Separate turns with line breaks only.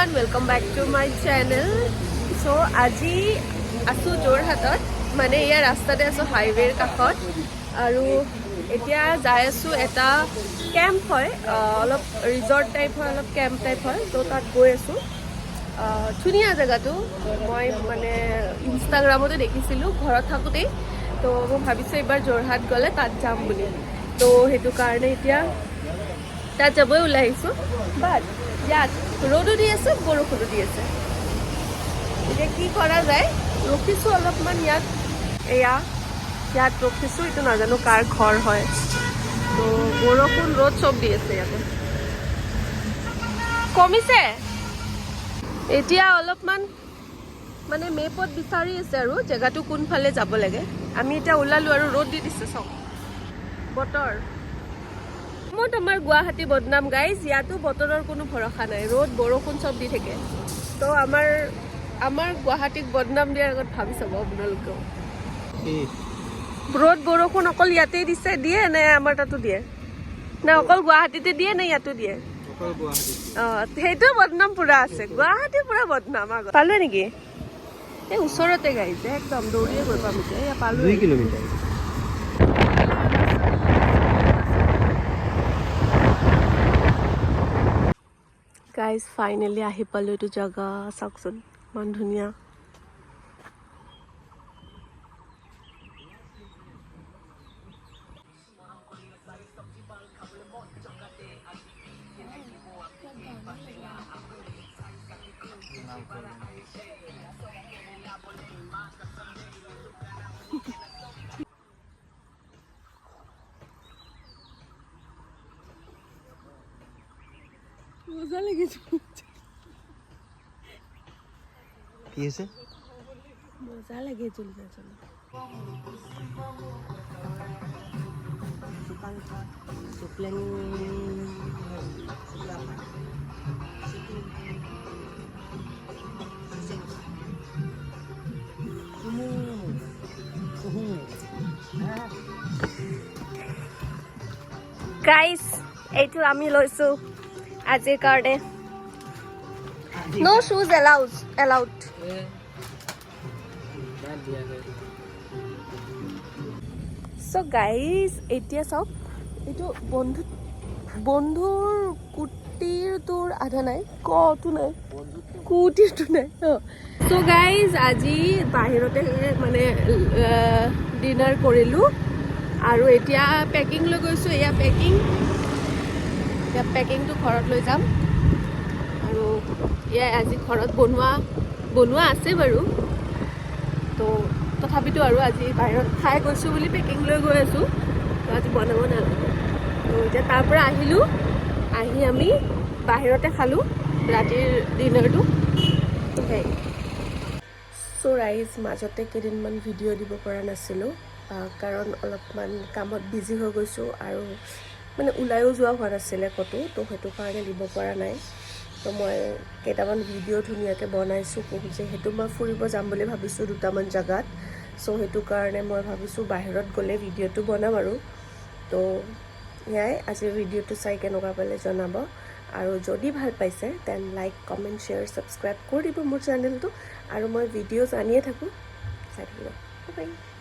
everyone, welcome back to my channel. So আজি আছো যোৰহাটত মানে ইয়াৰ ৰাস্তাতে আছো হাইৱেৰ কাষত আৰু এতিয়া যাই আছো এটা কেম্প হয় অলপ ৰিজৰ্ট টাইপ হয় অলপ কেম্প টাইপ হয় তো তাত গৈ আছো ধুনীয়া জেগাটো মই মানে ইনষ্টাগ্ৰামতে দেখিছিলোঁ ঘৰত থাকোঁতেই তো মই ভাবিছোঁ এইবাৰ যোৰহাট গ'লে তাত যাম বুলি তো সেইটো কাৰণে এতিয়া তাত যাবই ওলাই আহিছোঁ বাট ইয়াত ৰ'দো দি আছে বৰষুণো দি আছে এতিয়া কি কৰা যায় ৰখিছোঁ অলপমান ইয়াত ৰখিছোঁ এইটো নাজানো কাৰ ঘৰ হয় তো বৰষুণ ৰ'দ চব দি আছে ইয়াতে কমিছে এতিয়া অলপমান মানে মেপত বিচাৰি আছে আৰু জেগাটো কোনফালে যাব লাগে আমি এতিয়া ওলালোঁ আৰু ৰ'দ দি দিছে চব বতৰ আমাৰ গুৱাহাটী বদনাম গাইজ ইয়াতো বতৰৰ কোনো ভৰসা নাই ৰ'দ বৰষুণ চব দি থাকে তো আমাৰ গুৱাহাটীক বদনাম দিয়াৰ আগত ভাবি চাব আপোনালোকেও ৰ'দ বৰষুণ অকল ইয়াতেই দিয়ে নে আমাৰ তাতো দিয়ে নে অকল গুৱাহাটীতে দিয়ে নে ইয়াতো দিয়ে সেইটো বদনাম পুৰা আছে গুৱাহাটী পুৰা বদনাম আগত পালে নেকি এই ওচৰতে গাইছে একদম দৌৰিয়ে গৈ পাম এতিয়া পালো 2 কিলোমিটাৰ গাইজ ফাইনেলি আহি পালোঁ এইটো জেগা চাওকচোন ইমান ধুনীয়া মজা লাগিছে
কি আছে
মজা লাগে চলি গাইজ এইটো আমি লৈছো আজিৰ কাৰণে নো শুজ এলাউড সো গাইজ এতিয়া চাওক এইটো বন্ধুৰ কুটিৰ তোৰ আধা নাই কটো নাই কুটিৰটো নাই সো গাইজ আজি বাহিৰতে মানে ডিনাৰ কৰিলোঁ আৰু এতিয়া পেকিং লৈ গৈছোঁ এয়া পেকিংটো ঘৰত লৈ যাম আৰু এয়া আজি ঘৰত বনোৱা আছে বাৰু তো তথাপিতো আৰু আজি বাহিৰত খাই গৈছোঁ বুলি পেকিং লৈ গৈ আছোঁ তো আজি বনাব নালাগে তো এতিয়া তাৰ পৰা আহিলোঁ আহি আমি বাহিৰতে খালোঁ ৰাতিৰ ডিনাৰটো চ' ৰাইজ মাজতে কেইদিনমান ভিডিঅ' দিব পৰা নাছিলোঁ কাৰণ অলপমান কামত বিজি হৈ গৈছোঁ আৰু মানে ওলাইও যোৱা হোৱা নাছিলে ক'তো তো সেইটো কাৰণে দিব পৰা নাই তো মই কেইটামান ভিডিঅ' ধুনীয়াকৈ বনাইছোঁ যিহেতু মই ফুৰিব যাম বুলি ভাবিছোঁ দুটামান জেগাত চ' সেইটো কাৰণে মই ভাবিছোঁ বাহিৰত গ'লে ভিডিঅ'টো বনাম আৰু তো সেয়াই আজিৰ ভিডিঅ'টো চাই কেনেকুৱা পালে জনাব আৰু যদি ভাল পাইছে then like comment share subscribe কৰি দিব মোৰ চেনেলটো আৰু মই ভিডিঅ'জ আনিয়ে থাকোঁ চাই থাকিব বাই